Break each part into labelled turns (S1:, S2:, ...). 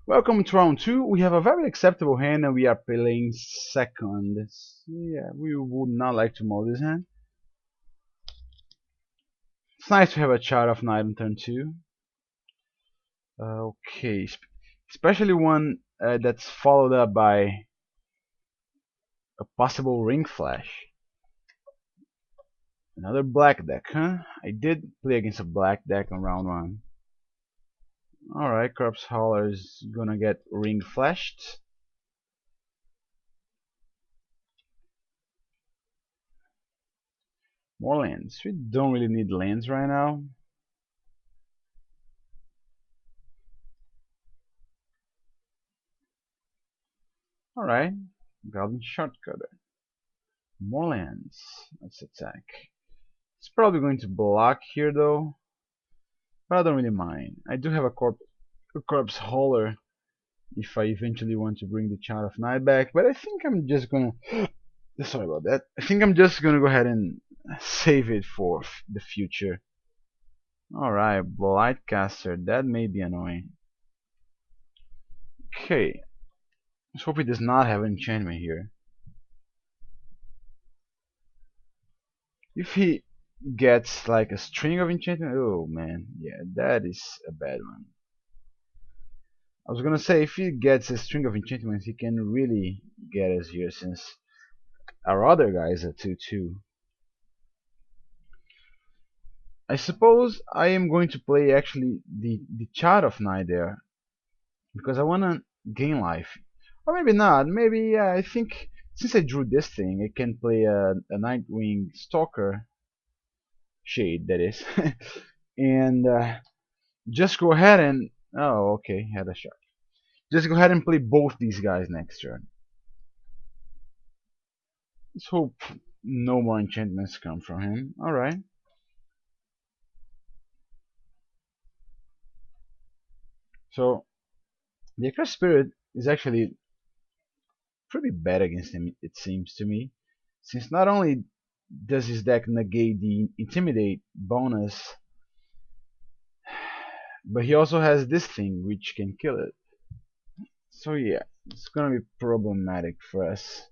S1: Welcome to round 2. We have a very acceptable hand and we are playing second. Yeah, we would not like to mold this hand. It's nice to have a chart of knight on turn 2. Okay, especially one that's followed up by a possible ring flash. Another black deck, huh? I did play against a black deck on round 1. Alright, Corpse Hauler is gonna get ring flashed. More lands. We don't really need lands right now. Alright, Golden Shortcutter. More lands. Let's attack. It's probably going to block here though, but I don't really mind. I do have a corpse hauler if I eventually want to bring the Child of Night back, but I think I'm just gonna sorry about that. I think I'm just gonna go ahead and save it for the future. Alright, Blightcaster, that may be annoying. Okay. Let's hope he does not have enchantment here. If he gets like a string of enchantment, oh man, yeah, that is a bad one. I was gonna say, if he gets a string of enchantments, he can really get us here, since our other guy is a 2/2. I suppose I am going to play actually the Child of Night there, because I wanna gain life. Or maybe not, maybe, yeah, I think since I drew this thing, I can play a Nightwing Stalker Shade, that is, and just go ahead and, oh, okay, had a shot. Just go ahead and play both these guys next turn. Let's hope no more enchantments come from him. Alright. So, the Accursed Spirit is actually pretty bad against him, it seems to me. Since not only does his deck negate the Intimidate bonus, but he also has this thing which can kill it. So yeah, it's gonna be problematic for us.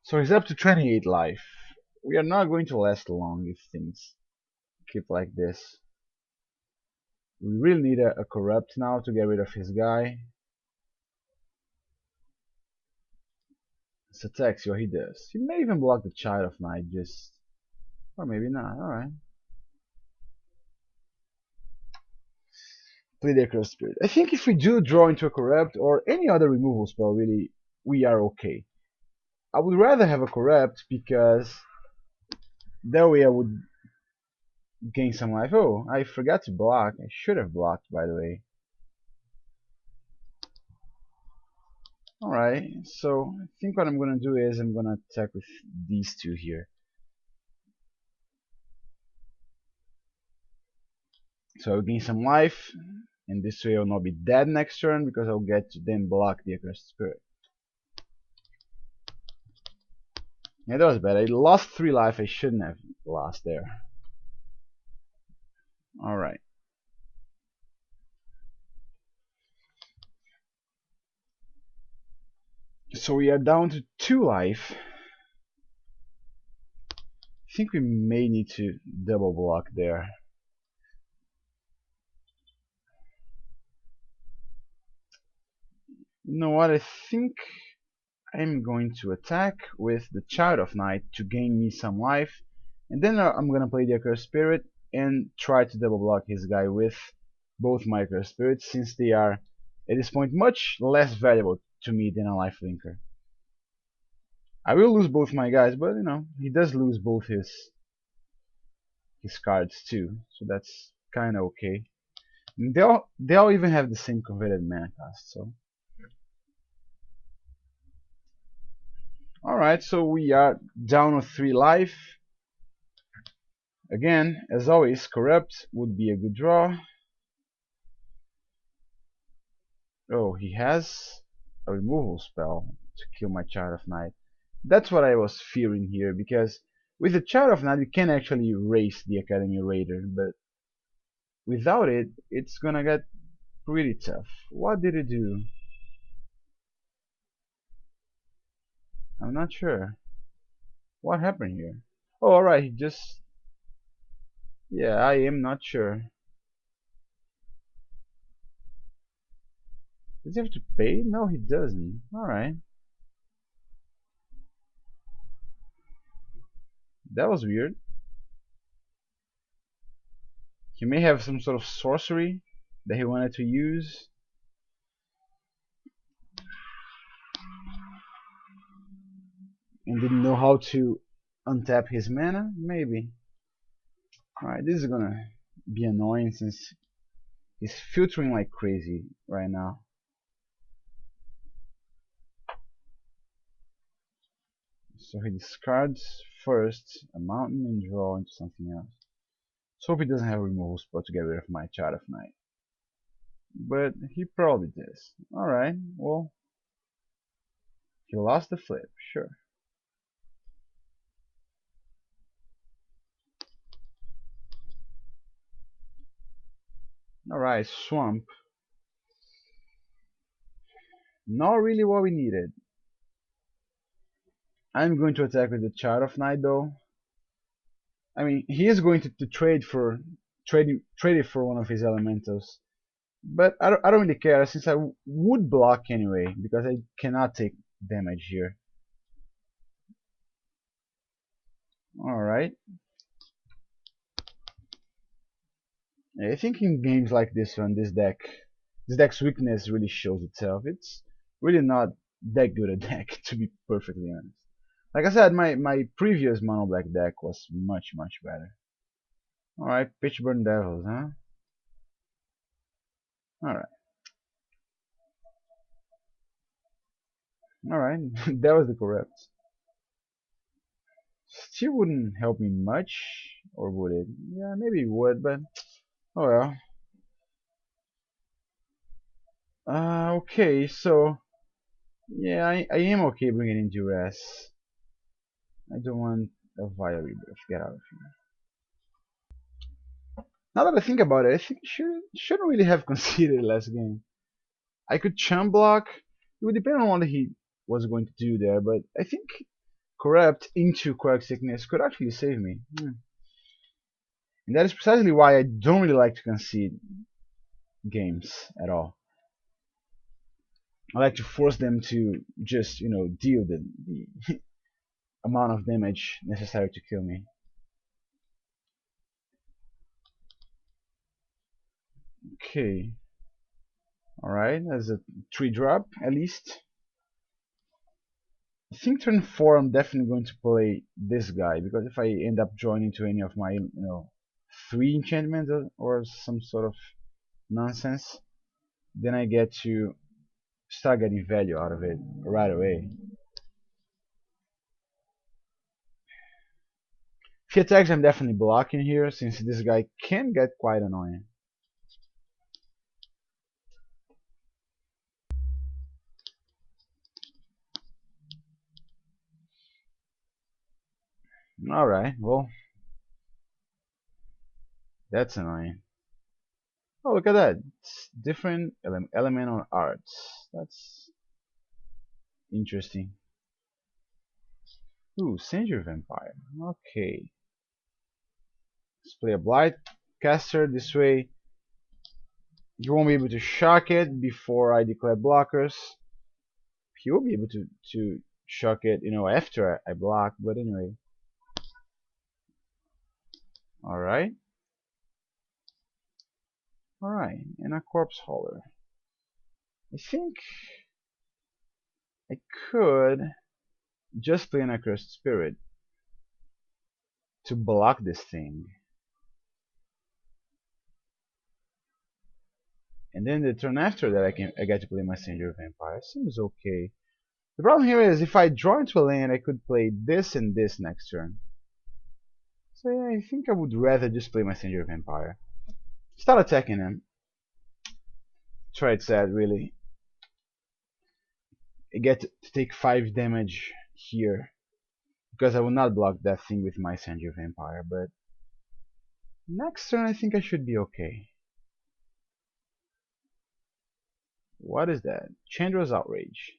S1: So he's up to 28 life. We are not going to last long if things keep like this. We really need a corrupt now to get rid of his guy. This attacks you, he does. He may even block the Child of Night, just, or maybe not. Alright. Play the Accursed Spirit. I think if we do draw into a corrupt or any other removal spell, really, we are okay. I would rather have a corrupt because that way I would gain some life. Oh, I forgot to block. I should have blocked, by the way. Alright, so I think what I'm gonna do is I'm gonna attack with these two here. So I'll gain some life, and this way I'll not be dead next turn because I'll get to then block the Accursed Spirit. Yeah, that was bad. I lost 3 life I shouldn't have lost there. Alright. So we are down to 2 life. I think we may need to double block there. You know what? I think I'm going to attack with the Child of Night to gain me some life, and then I'm gonna play the Accursed Spirit and try to double block his guy with both my Accursed Spirits, since they are at this point much less valuable to me than a life linker. I will lose both my guys, but you know, he does lose both his cards too, so that's kinda okay. And they all even have the same converted mana cost, so. Alright, so we are down to 3 life. Again, as always, Corrupt would be a good draw. Oh, he has a removal spell to kill my Child of Night. That's what I was fearing here, because with the Child of Night we can actually erase the Academy Raider, but without it, it's gonna get pretty tough. What did it do? I'm not sure. What happened here? Oh, alright, he just... Yeah, I am not sure. Does he have to pay? No, he doesn't. Alright. That was weird. He may have some sort of sorcery that he wanted to use. And didn't know how to untap his mana? Maybe. Alright, this is gonna be annoying since he's filtering like crazy right now. So he discards first a mountain and draw into something else. So hope he doesn't have a removal spell to get rid of my Child of Night. But he probably does. Alright, well, he lost the flip, sure. Alright, Swamp. Not really what we needed. I'm going to attack with the Child of Night though. I mean, he is going to trade it for one of his elementals. But I don't really care since I would block anyway because I cannot take damage here. Alright. I think in games like this one, this deck's weakness really shows itself. It's really not that good a deck, to be perfectly honest. Like I said, my previous mono black deck was much better. Alright, Pitchburn Devils, huh? Alright. Alright, that was the corrupt. Still wouldn't help me much, or would it? Yeah, maybe it would, but oh well. Okay, so yeah, I am okay bringing in duress. I don't want a Vile Rebirth. Get out of here. Now that I think about it, I think I shouldn't really have considered last game. I could chump block. It would depend on what he was going to do there, but I think Corrupt into Quirk Sickness could actually save me. And that is precisely why I don't really like to concede games at all. I like to force them to just, deal the amount of damage necessary to kill me. Okay. Alright, that's a 3-drop at least. I think turn 4 I'm definitely going to play this guy, because if I end up joining to any of my, 3 enchantments or some sort of nonsense, then I get to start getting value out of it right away. If he attacks, I'm definitely blocking here, since this guy can get quite annoying. Alright, well, that's annoying. Oh, look at that. It's different element on arts. That's interesting. Ooh, Sanger Vampire. Okay. Let's play a Blight Caster. This way you won't be able to shock it before I declare blockers. He will be able to shock it, after I block, but anyway. Alright. Alright, and a Corpse Hauler. I think I could just play an Accursed Spirit to block this thing. And then the turn after that I get to play my Sanger Vampire. Seems okay. The problem here is if I draw into a land I could play this and this next turn. So yeah, I think I would rather just play my Sanger Vampire. Start attacking him. Try it sad really. I get to take 5 damage here, because I will not block that thing with my Sanger Vampire, but next turn I think I should be okay. What is that? Chandra's Outrage.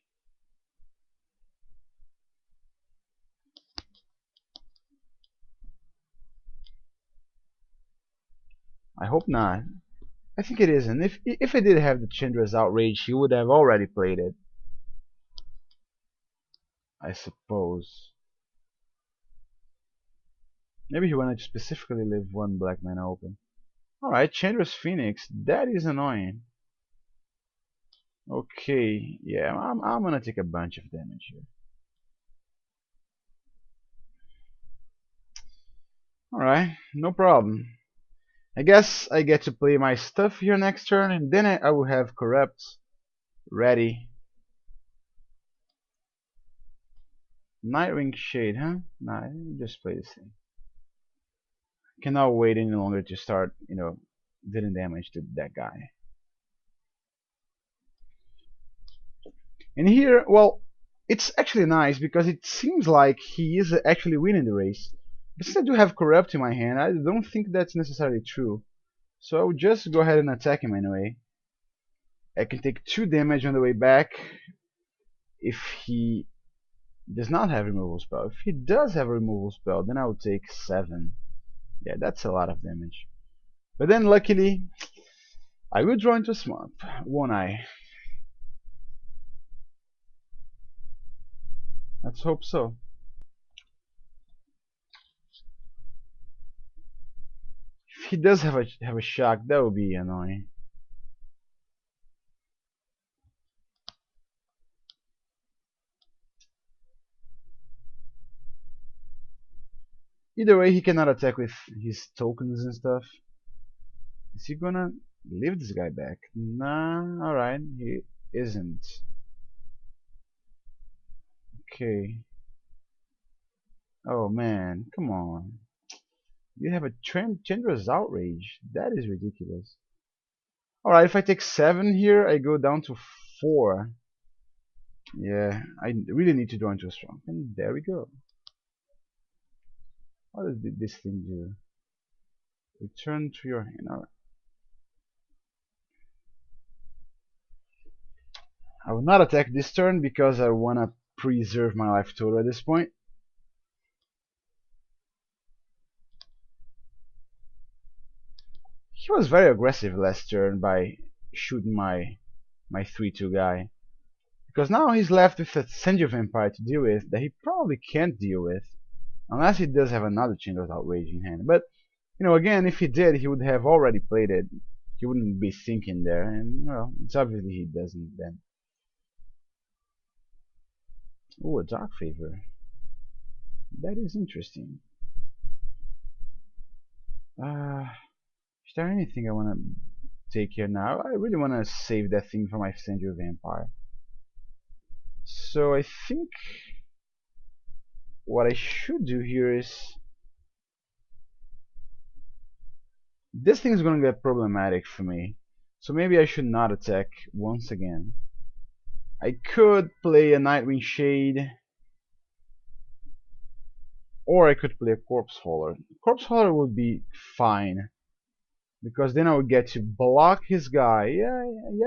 S1: I hope not. I think it isn't. If I did have the Chandra's Outrage, he would have already played it, I suppose. Maybe he wanted to specifically leave one black mana open. Alright, Chandra's Phoenix. That is annoying. Okay, yeah, I'm gonna take a bunch of damage here. Alright, no problem. I guess I get to play my stuff here next turn, and then I will have Corrupt ready. Nightwing Shade, huh? Nah, just play this thing. Cannot wait any longer to start, dealing damage to that guy. And here, well, it's actually nice because it seems like he is actually winning the race. But since I do have Corrupt in my hand, I don't think that's necessarily true. So I'll just go ahead and attack him anyway. I can take 2 damage on the way back if he does not have removal spell. If he does have a removal spell, then I will take 7. Yeah, that's a lot of damage. But then luckily, I will draw into a swamp, won't I? Let's hope so. If he does have a shock, that would be annoying. Either way, he cannot attack with his tokens and stuff. Is he gonna leave this guy back? Nah, alright, he isn't. Okay. Oh man, come on. You have a Chandra's Outrage. That is ridiculous. Alright, if I take 7 here, I go down to 4. Yeah, I really need to draw into a strong. And there we go. What does this thing do? Return to your hand. Alright. I will not attack this turn because I want to preserve my life total at this point. He was very aggressive last turn by shooting my 3/2 guy. Because now he's left with a Senju Vampire to deal with that he probably can't deal with. Unless he does have another Chindo's Outrage in hand. But, again, if he did, he would have already played it. He wouldn't be thinking there. And, well, it's obviously he doesn't then. Oh, a Dark Favor. That is interesting. Is there anything I want to take here now? I really want to save that thing for my Senju Vampire. So I think what I should do here is this thing is going to get problematic for me. So maybe I should not attack once again. I could play a Nightwing Shade, or I could play a Corpse Hauler. Corpse Hauler would be fine, because then I would get to block his guy. Yeah,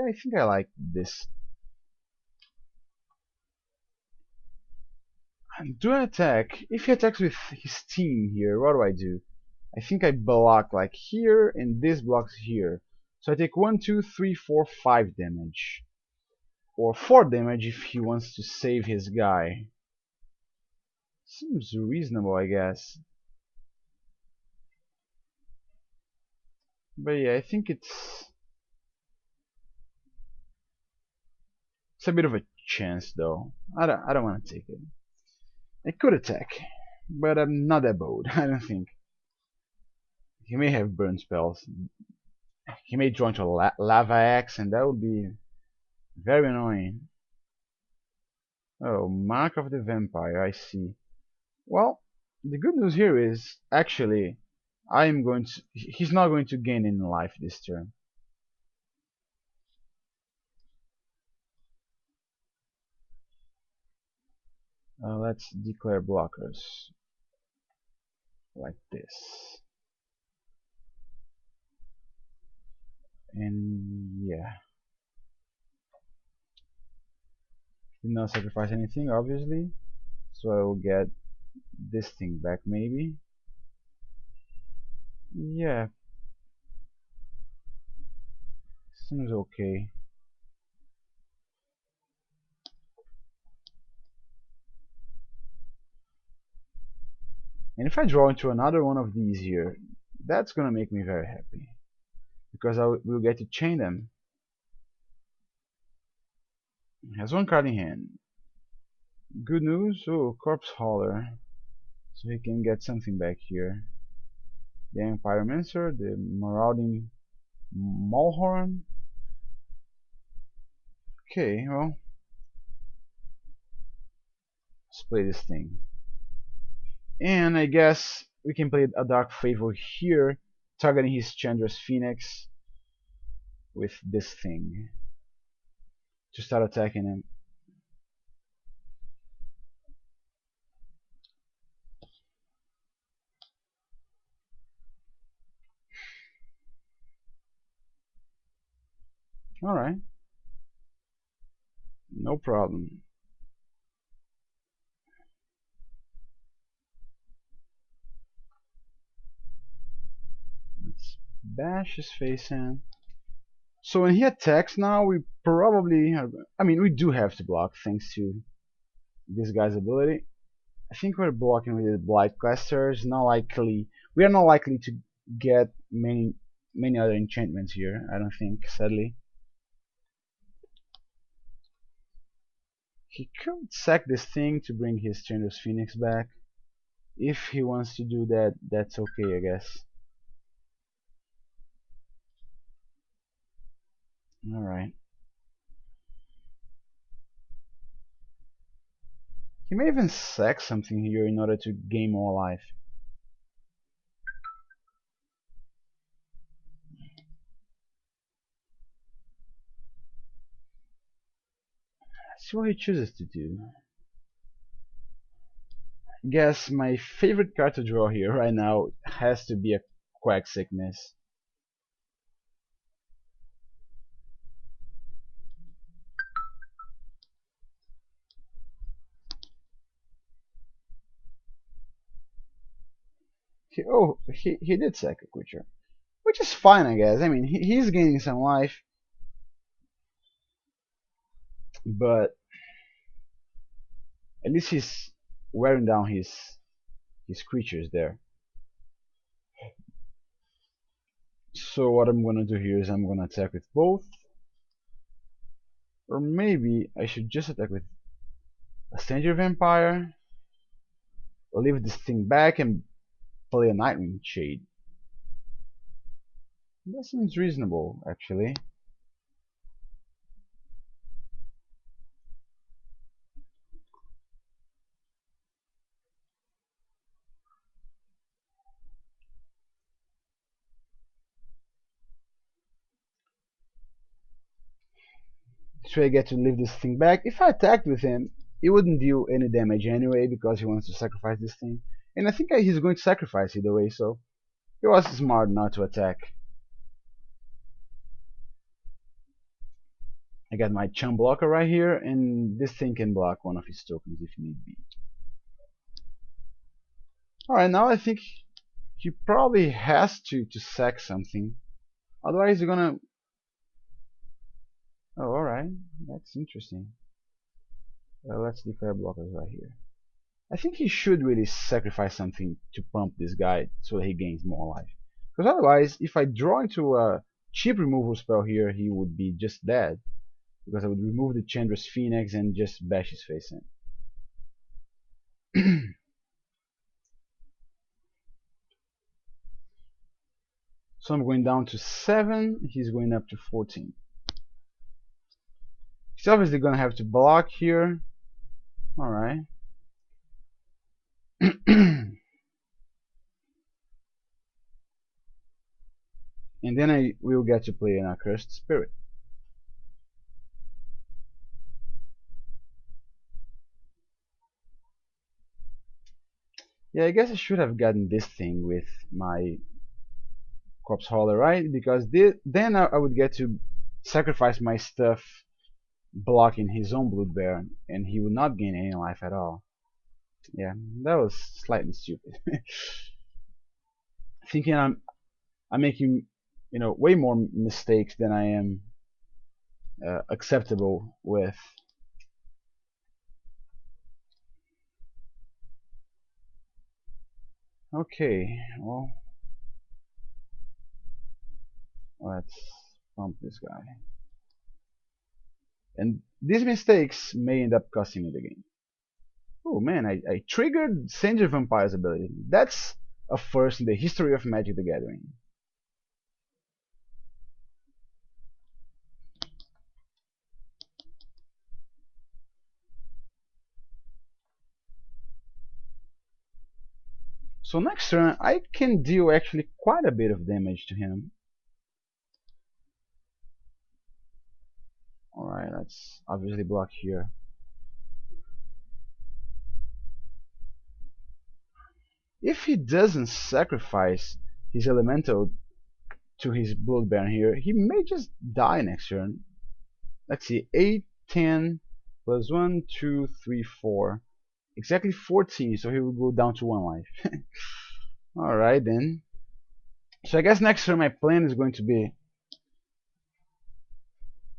S1: I think I like this. And do I attack? If he attacks with his team here, what do? I think I block like here, and this blocks here. So I take 1, 2, 3, 4, 5 damage. Or 4 damage if he wants to save his guy. Seems reasonable, I guess. But yeah, I think it's a bit of a chance though. I don't want to take it. I could attack, but I'm not that bold. I don't think. He may have burn spells. He may draw into a lava axe, and that would be very annoying. Oh, Mark of the Vampire. I see. Well, the good news here is actually he's not going to gain any life this turn. Let's declare blockers like this. And yeah, Did not sacrifice anything, obviously. So I will get this thing back, maybe. Yeah, seems okay. And if I draw into another one of these here, that's gonna make me very happy. Because I will get to chain them. Has one card in hand. Good news, oh, Corpse Hauler. So he can get something back here. The Pyromancer, the Marauding Maulhorn. Okay, well, let's play this thing. And I guess we can play a Dark Favor here, targeting his Chandra's Phoenix with this thing to start attacking him. Alright, no problem. Let's bash his face in. So when he attacks now, we probably have, I mean, we do have to block thanks to this guy's ability. I think we're blocking with the Blight Cluster. It's not likely. We are not likely to get many other enchantments here. I don't think, sadly. He could sack this thing to bring his Chandra's Phoenix back. If he wants to do that, that's okay, I guess. Alright. He may even sack something here in order to gain more life. Let's see what he chooses to do. I guess my favorite card to draw here right now has to be a Quack Sickness. He did sack a creature. Which is fine, I guess. I mean, he's gaining some life. But at least he's wearing down his creatures there. So what I'm gonna do here is I'm gonna attack with both. Or maybe I should just attack with a Stranger Vampire. Leave this thing back and play a Nightwing Shade. That seems reasonable, actually. So I get to leave this thing back. If I attacked with him, it wouldn't deal any damage anyway because he wants to sacrifice this thing. And I think he's going to sacrifice either way, so it was smart not to attack. I got my chum blocker right here, and this thing can block one of his tokens if need be. Alright, now I think he probably has to sack something. Otherwise he's gonna... Oh, alright. That's interesting. Let's declare blockers right here. I think he should really sacrifice something to pump this guy so that he gains more life. Because otherwise, if I draw into a cheap removal spell here, he would be just dead. Because I would remove the Chandra's Phoenix and just bash his face in. So I'm going down to 7, he's going up to 14. He's obviously going to have to block here. Alright. And then I will get to play an Accursed Spirit. Yeah, I guess I should have gotten this thing with my Corpse Hauler, right? Because then I would get to sacrifice my stuff blocking his own Blood Bear, and he would not gain any life at all. Yeah, that was slightly stupid. Thinking I'm making, way more mistakes than I am acceptable with. Okay, well, let's pump this guy. And these mistakes may end up costing me the game. Oh man, I triggered Sanger Vampire's ability. That's a first in the history of Magic the Gathering. So next turn, I can deal actually quite a bit of damage to him. Alright, let's obviously block here. If he doesn't sacrifice his elemental to his Blood Baron here, he may just die next turn. Let's see, 8, 10, plus 1, 2, 3, 4. Exactly 14, so he will go down to 1 life. Alright then. So I guess next turn my plan is going to be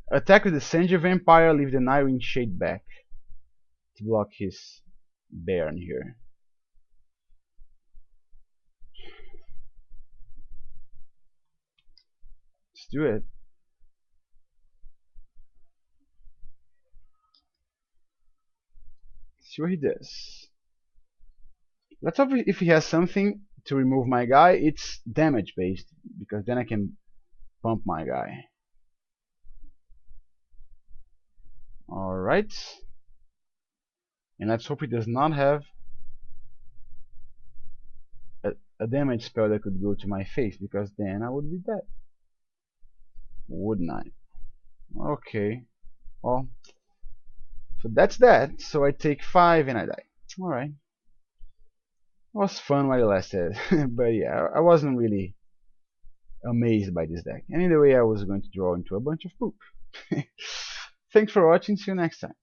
S1: attack with the Sanger Vampire, leave the Nightwing Shade back to block his Baron here. Let's do it. See what he does. Let's hope if he has something to remove my guy, it's damage based, because then I can pump my guy. Alright. And let's hope he does not have a damage spell that could go to my face, because then I would be dead. Wouldn't I? Okay. Well, so that's that. So I take 5 and I die. Alright. It was fun while it lasted. But yeah, I wasn't really amazed by this deck. And either way, I was going to draw into a bunch of poop. Thanks for watching. See you next time.